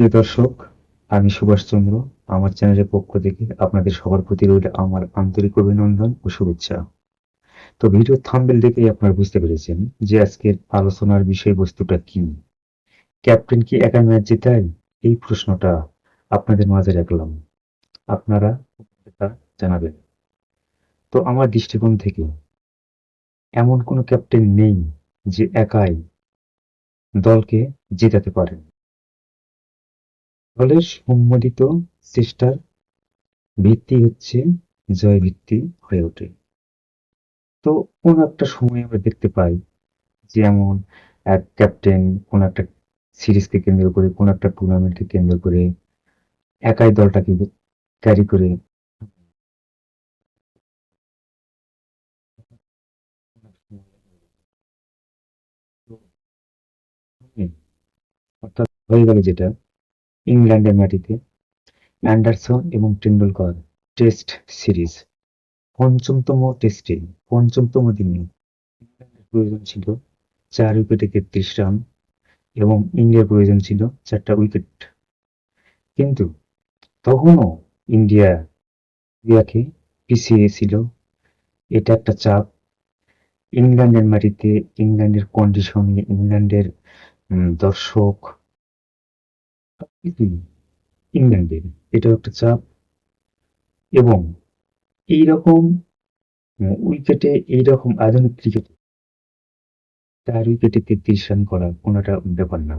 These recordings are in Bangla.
প্রিয় দর্শক, আমি সুভাষ চন্দ্র। আমার চ্যানেলের পক্ষ থেকে আপনাদের সবার প্রতি রইল আমার আন্তরিক অভিনন্দন ও শুভেচ্ছা। তো ভিডিওর থাম্বনেল দেখেই আপনারা বুঝতে পেরেছেন যে আজকের আলোচনার বিষয়বস্তুটা কি। ক্যাপ্টেন কি একা ম্যাচ জেতায়? এই প্রশ্নটা আপনাদের মাঝে রাখলাম। আপনারা তা জানাবেন। তো আমার দৃষ্টিকোণ থেকে এমন কোনো ক্যাপ্টেন নেই যে একাই দলকে জেতাতে পারেন। দলের সম্মিলিত চেষ্টার ভিত্তি হচ্ছে জয় ভিত্তি হয়ে ওঠে। তো কোন একটা সময় আমরা দেখতে পাই যে এমন এক ক্যাপ্টেন কোন একটা সিরিজকে কেন্দ্র করে কোন একটা টুর্নামেন্টকে কেন্দ্র করে একাই দলটাকে ক্যারি করে অর্থাৎ হয়ে গেল যেটা ইংল্যান্ডের মাটিতে অ্যান্ডারসন এবং টেন্ডুলকার টেস্ট সিরিজ পঞ্চমতম দিনে ইংল্যান্ডের প্রয়োজন ছিল 4 উইকেটে 33 রান এবং ইন্ডিয়ার প্রয়োজন ছিল 4টা উইকেট। কিন্তু তখনও ইন্ডিয়া ইন্ডিয়াকে পিছিয়ে ছিল। এটা একটা চাপ। ইংল্যান্ডের মাটিতে, ইংল্যান্ডের কন্ডিশনে, ইংল্যান্ডের দর্শক, সবকিছুই ইংল্যান্ডের। এটাও একটা চাপ। এবং এইরকম উইকেটে, এইরকম আধুনিক ক্রিকেটে 4 উইকেটে 33 রান করা কোনোটা ব্যাপার না।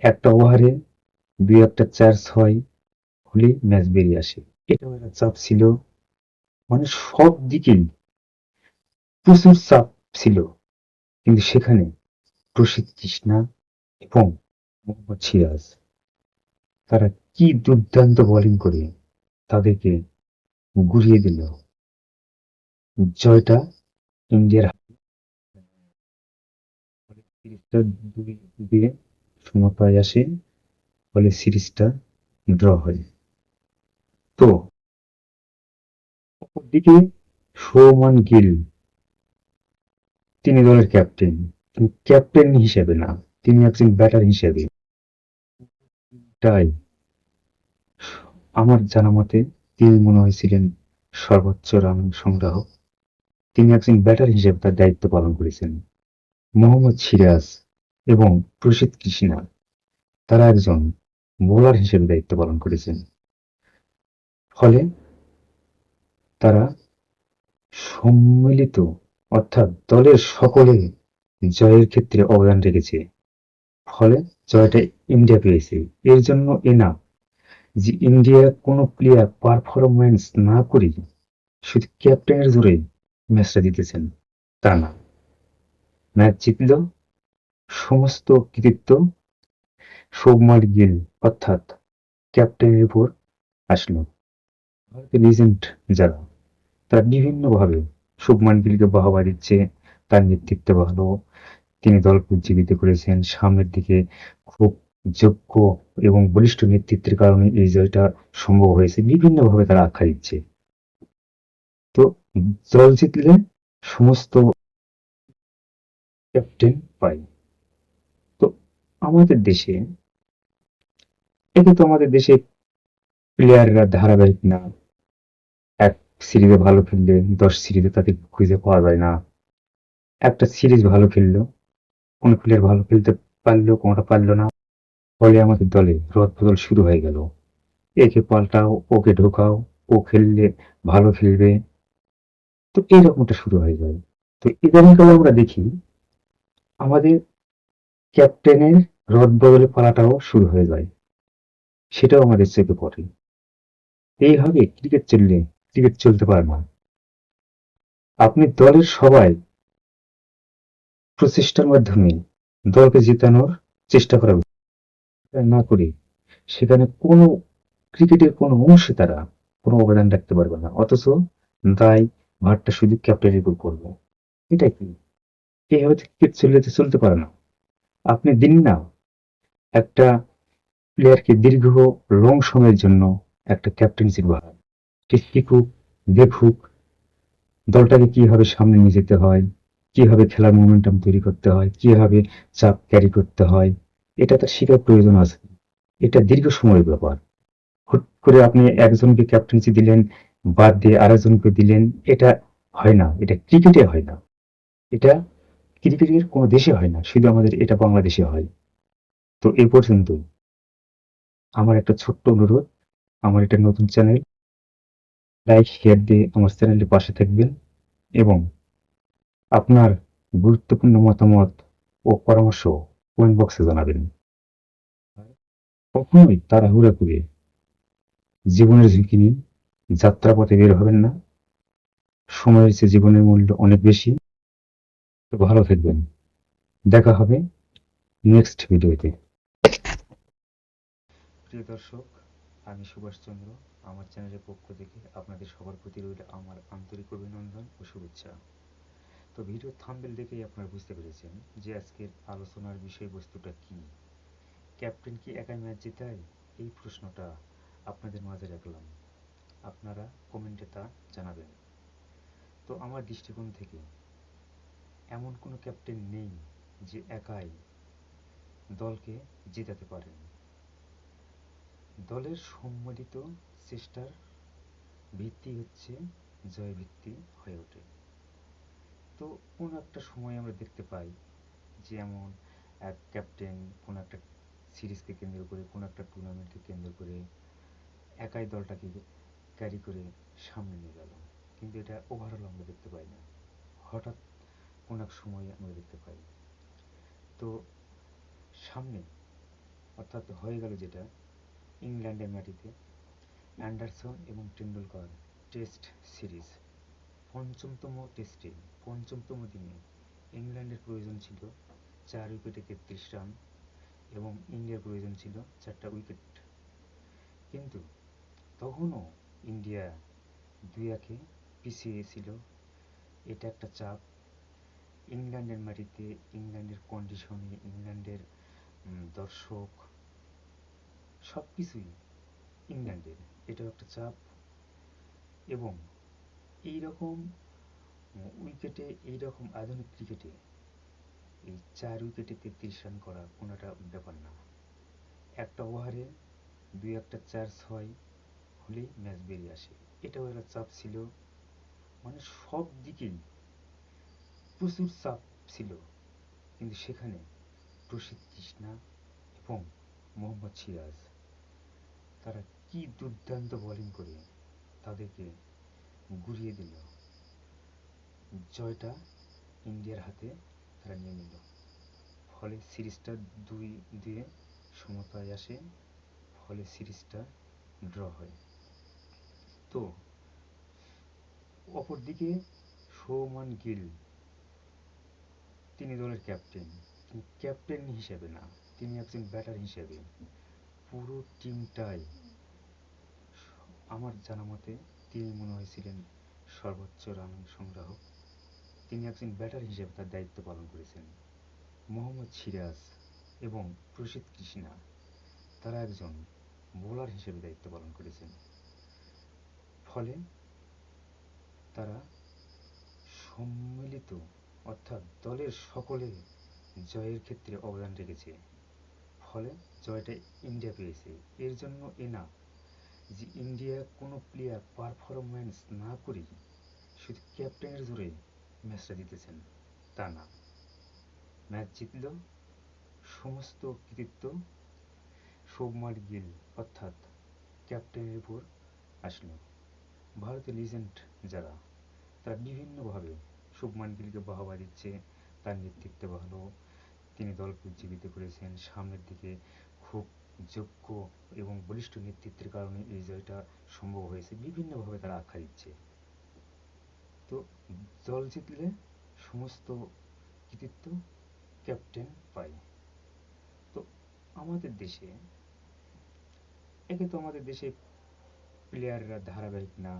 একটা ওভারে দুই একটা চার ছয় হলেই ম্যাচ বেরিয়ে আসে। এটাও একটা চাপ ছিল। মানে সব দিকেই প্রচুর চাপ ছিল। কিন্তু সেখানে প্রসিদ্ধ কৃষ্ণা এবং মোহাম্মদ সিরাজ, তারা কি দুর্দান্ত বোলিং করে তাদেরকে গুড়িয়ে দিল। জয়টা ইন্ডিয়ার হাতে। সিরিজটা 2-2 সমতায় আসে। ফলে সিরিজটা ড্র হয়। তো অপরদিকে সৌমান গিল, তিনি দলের ক্যাপ্টেন। ক্যাপ্টেন হিসেবে না, তিনি একজন ব্যাটার হিসেবে। তাই আমার জানা মতে তিনি মনে হয়েছিলেন সর্বোচ্চ রান সংগ্রাহক। তিনি একজন ব্যাটার হিসেবে তার দায়িত্ব পালন করেছেন। মোহাম্মদ সিরাজ এবং প্রসিদ্ধ কৃষ্ণা, তারা একজন বোলার হিসেবে দায়িত্ব পালন করেছেন। ফলে তারা সম্মিলিত, অর্থাৎ দলের সকলে জয়ের ক্ষেত্রে অবদান রেখেছে। ফলে জয়টা ইন্ডিয়া পেয়েছে। এর জন্য না যে ইন্ডিয়া কোনো প্লেয়ার পারফরমেন্স না করে শুধু ক্যাপ্টেনের জোরে ম্যাচটা জিতেছেন, তা না। ম্যাচ জিতল, সমস্ত কৃতিত্ব শুভমান গিল অর্থাৎ ক্যাপ্টেনের উপর আসলো। ভারতের লিজেন্ড যারা, তারা বিভিন্নভাবে শুভমান গিলকে বাহবা দিচ্ছে। তার নেতৃত্ব ভালো, তিনি দলকে উজ্জীবিত করেছেন সামনের দিকে। খুব যোগ্য এবং বলিষ্ঠ নেতৃত্বের কারণে এই জয়টা সম্ভব হয়েছে, বিভিন্নভাবে তারা আখ্যা দিচ্ছে। তো দল জিতলে সমস্ত ক্যাপ্টেন পায়। তো আমাদের দেশে, একে তো আমাদের দেশে প্লেয়াররা ধারাবাহিক না। এক সিরিজে ভালো খেললে 10 সিরিজে তাদের খুঁজে পাওয়া যায় না। একটা সিরিজ ভালো খেললো, কোন প্লেয়ার ভালো খেলতে পারলো, কোনটা পারলো না। ফলে আমাদের দলে রদবদল শুরু হয়ে গেল। একে পাল্টাও, ওকে ঢোকাও, ও খেললে ভালো খেলবে। তো এইরকমটা শুরু হয়ে যায়। তো ইদানিংকালে আমরা দেখি আমাদের ক্যাপ্টেনের রদবদলের পালাটাও শুরু হয়ে যায়। সেটাও আমাদের চোখে পড়ে। এইভাবে ক্রিকেট চলতে পারে না। আপনি দলের সবাই প্রচেষ্টার মাধ্যমে দলকে জেতানোর চেষ্টা করা উচিত। এটা না করে সেখানে কোনো ক্রিকেটের কোনো অংশে তারা কোনো অবদান রাখতে পারবে না, অথচ দায় ভারটা শুধু ক্যাপ্টেনের উপর পড়বে। এটা কি? এইভাবে ক্রিকেট চলতে পারে না। আপনি দিন না একটা প্লেয়ারকে দীর্ঘ লং সময়ের জন্য একটা ক্যাপ্টেন্সি বাড়ান, সে শিখুক, দেখুক দলটাকে কিভাবে সামনে নিয়ে যেতে হয়, কিভাবে খেলার মোমেন্টাম তৈরি করতে হয়, কিভাবে চাপ ক্যারি করতে হয়। এটা তার শেখার প্রয়োজন আছে। এটা দীর্ঘ সময়ের ব্যাপার। হুট করে আপনি একজনকে ক্যাপ্টেন্সি দিলেন, বাদ দিয়ে আরেকজনকে দিলেন, এটা হয় না। এটা ক্রিকেটে হয় না। এটা ক্রিকেটের কোনো দেশে হয় না, শুধু আমাদের এটা বাংলাদেশে হয়। তো এই পর্যন্তই। আমার একটা ছোট্ট অনুরোধ, আমার এটা নতুন চ্যানেল, লাইক শেয়ার দিয়ে আমার চ্যানেলের পাশে থাকবেন এবং আপনার গুরুত্বপূর্ণ মতামত ও পরামর্শ কমেন্ট বক্সে জানাবেন। কখনোই তাড়াহুড়া করে জীবনের ঝুঁকি নিয়ে যাত্রাপথে বের হবেন না। সময়ের চেয়ে জীবনের মূল্য অনেক বেশি। তো ভালো থাকবেন। দেখা হবে নেক্সট ভিডিওতে। প্রিয় দর্শক, আমি সুভাষ চন্দ্র। আমার চ্যানেলের পক্ষ থেকে আপনাদের সবার প্রতি রইল আমার আন্তরিক অভিনন্দন ও শুভেচ্ছা। তো ভিডিওর থাম্বনেল দেখেই আপনারা বুঝতে পেরেছেন যে আজকের আলোচনার বিষয়বস্তুটা কি। ক্যাপ্টেন কি একাই ম্যাচ জেতায়? এই প্রশ্নটা আপনাদের মাঝে রাখলাম। আপনারা কমেন্টে তা জানাবেন। তো আমার দৃষ্টিকোণ থেকে এমন কোনো ক্যাপ্টেন নেই যে একাই দলকে জেতাতে পারেন। দলের সম্মিলিত চেষ্টার ভিত্তি হচ্ছে জয় ভিত্তি হয়ে ওঠে। তো কোনো একটা সময় আমরা দেখতে পাই যে এমন এক ক্যাপ্টেন কোনো একটা সিরিজকে কেন্দ্র করে, কোনো একটা টুর্নামেন্টকে কেন্দ্র করে একাই দলটাকে ক্যারি করে সামনে নিয়ে গেল, কিন্তু এটা ওভারঅল আমরা দেখতে পাই না। হঠাৎ কোনো এক সময় আমরা দেখতে পাই। তো সামনে অর্থাৎ হয়ে গেল যেটা ইংল্যান্ডের মাটিতে অ্যান্ডারসন এবং টেন্ডুলকার টেস্ট সিরিজ, পঞ্চমতম টেস্টে পঞ্চমতম দিনে ইংল্যান্ডের প্রয়োজন ছিল 4 উইকেটে 33 রান এবং ইন্ডিয়ার প্রয়োজন ছিল 4টা উইকেট। কিন্তু তখনও ইন্ডিয়া 2-1 পিছিয়ে ছিল। এটা একটা চাপ। ইংল্যান্ডের মাটিতে, ইংল্যান্ডের কন্ডিশনে, ইংল্যান্ডের দর্শক, সব কিছুই ইংল্যান্ডের, এটাও একটা চাপ। এবং এই রকম উইকেটে, এই রকম আধুনিক ক্রিকেটে এই 4 উইকেটে 33 রান করা কোনো একটা ব্যাপার না। একটা ওভারে 2-1টা 4-6 হলেই ম্যাচ বেরিয়ে আসে। এটাও একটা চাপ ছিল। মানে সব দিকেই প্রচুর চাপ ছিল। কিন্তু সেখানে প্রসিদ্ধ কৃষ্ণা এবং মোহাম্মদ সিরাজ, তারা কি দুর্দান্ত বোলিং করে তাদেরকে গুড়িয়ে দিল। জয়টা ইন্ডিয়ার হাতে তারা নিয়ে নিল। ফলে সিরিজটা 2-2 সমতায় আসে। ফলে সিরিজটা ড্র হয়। তো অপরদিকে সৌমান গিল, তিনি দলের ক্যাপ্টেন। তিনি ক্যাপ্টেন হিসেবে না, তিনি একজন ব্যাটার হিসেবে পুরো টিমটাই, আমার জানা মতে তিনি মনে হয়েছিলেন সর্বোচ্চ রান সংগ্রাহক। তিনি একজন ব্যাটার হিসেবে তার দায়িত্ব পালন করেছেন। মোহাম্মদ সিরাজ এবং প্রসিদ্ধ কৃষ্ণা, তারা একজন বোলার হিসেবে দায়িত্ব পালন করেছেন। ফলে তারা সম্মিলিত অর্থাৎ দলের সকলে জয়ের ক্ষেত্রে অবদান রেখেছে। ফলে জয়টা ইন্ডিয়া পেয়েছে। এর জন্য এ না যে ইন্ডিয়া কোনো প্লেয়ার পারফরম্যান্স না করেই শুধু ক্যাপ্টেনের জোরে ম্যাচটা জিতেছেন, তা না। ম্যাচ জিতল, সমস্ত কৃতিত্ব শুভমান গিল অর্থাৎ ক্যাপ্টেনের উপর আসলো। ভারতের লিজেন্ড যারা, তারা বিভিন্নভাবে শুভমান গিলকে বাহবা দিচ্ছে। তার নেতৃত্ব ভালো, তিনি দলকে উজ্জীবিত করেছেন সামনের দিকে। খুব যোগ্য এবং বলিষ্ঠ নেতৃত্বের কারণে এই জয়টা সম্ভব হয়েছে, বিভিন্নভাবে তারা আখ্যা দিচ্ছে। তো দল জিতলে সমস্ত কৃতিত্ব ক্যাপ্টেন পায়। তো আমাদের দেশে, একে তো আমাদের দেশে প্লেয়াররা ধারাবাহিক না।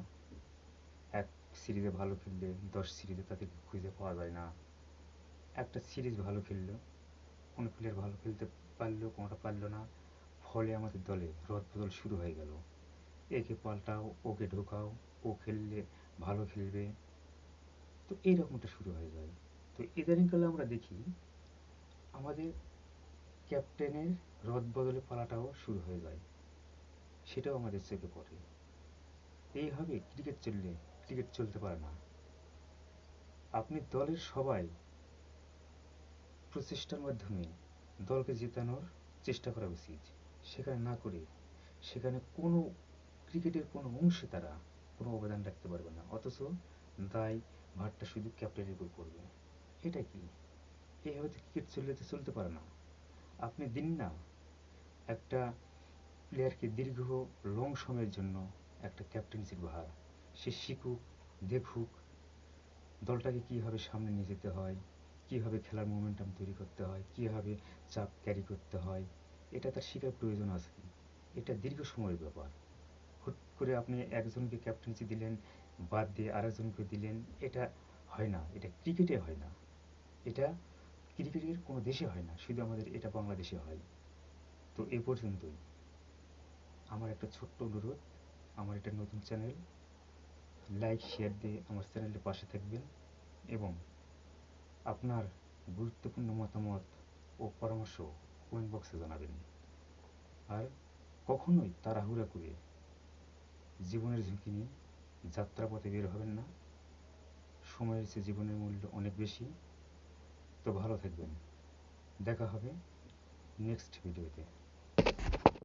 এক সিরিজে ভালো খেললে 10 সিরিজে তাদেরকে খুঁজে পাওয়া যায় না। একটা সিরিজ ভালো খেললো, কোনো প্লেয়ার ভালো খেলতে পারলো, কোনোটা পারলো না। ফলে আমাদের দলে রদবদল শুরু হয়ে গেল। একে পাল্টাও, ওকে ঢোকাও, ও খেললে ভালো খেলবে। তো এইরকমটা শুরু হয়ে যায়। তো ইদানিংকালে আমরা দেখি আমাদের ক্যাপ্টেনের রদবদলে পালাটাও শুরু হয়ে যায়, সেটাও আমাদের চোখে পড়ে। এইভাবে ক্রিকেট চলতে পারে না। আপনি দলের সবাই প্রচেষ্টার মাধ্যমে দলকে জেতানোর চেষ্টা করা উচিত, সেখানে না করে সেখানে কোনো ক্রিকেটের কোনো অংশে তারা কোনো অবদান রাখতে পারবে না, অথচ দায় ভারটা শুধু ক্যাপ্টেনের উপর পড়বে। এটা কি? এইভাবে তো ক্রিকেট চলতে পারে না। আপনি দিন না একটা প্লেয়ারকে লং সময়ের জন্য একটা ক্যাপ্টেন্সির ভার, সে শিখুক, দেখুক দলটাকে কীভাবে সামনে নিয়ে যেতে হয়, কীভাবে খেলার মোমেন্টাম তৈরি করতে হয়, কীভাবে চাপ ক্যারি করতে হয়, এটা তার শেখার প্রয়োজন আছে। এটা দীর্ঘ সময়ের ব্যাপার। হুট করে আপনি একজনকে ক্যাপ্টেন্সি দিলেন, বাদ দিয়ে আরেকজনকে দিলেন, এটা হয় না। এটা ক্রিকেটে হয় না। এটা ক্রিকেটের কোনো দেশে হয় না, শুধু আমাদের এটা বাংলাদেশে হয়। তো এ পর্যন্তই। আমার একটা ছোট্ট অনুরোধ, আমার এটা নতুন চ্যানেল, লাইক শেয়ার দিয়ে আমার চ্যানেলের পাশে থাকবেন এবং আপনার গুরুত্বপূর্ণ মতামত ও পরামর্শ কমেন্ট বক্সে জানাবেন। আর কখনোই তাড়াহুড়া করে জীবনের ঝুঁকি নিয়ে যাত্রাপথে বের হবেন না। সময়ের চেয়ে জীবনের মূল্য অনেক বেশি। তো ভালো থাকবেন। দেখা হবে নেক্সট ভিডিওতে।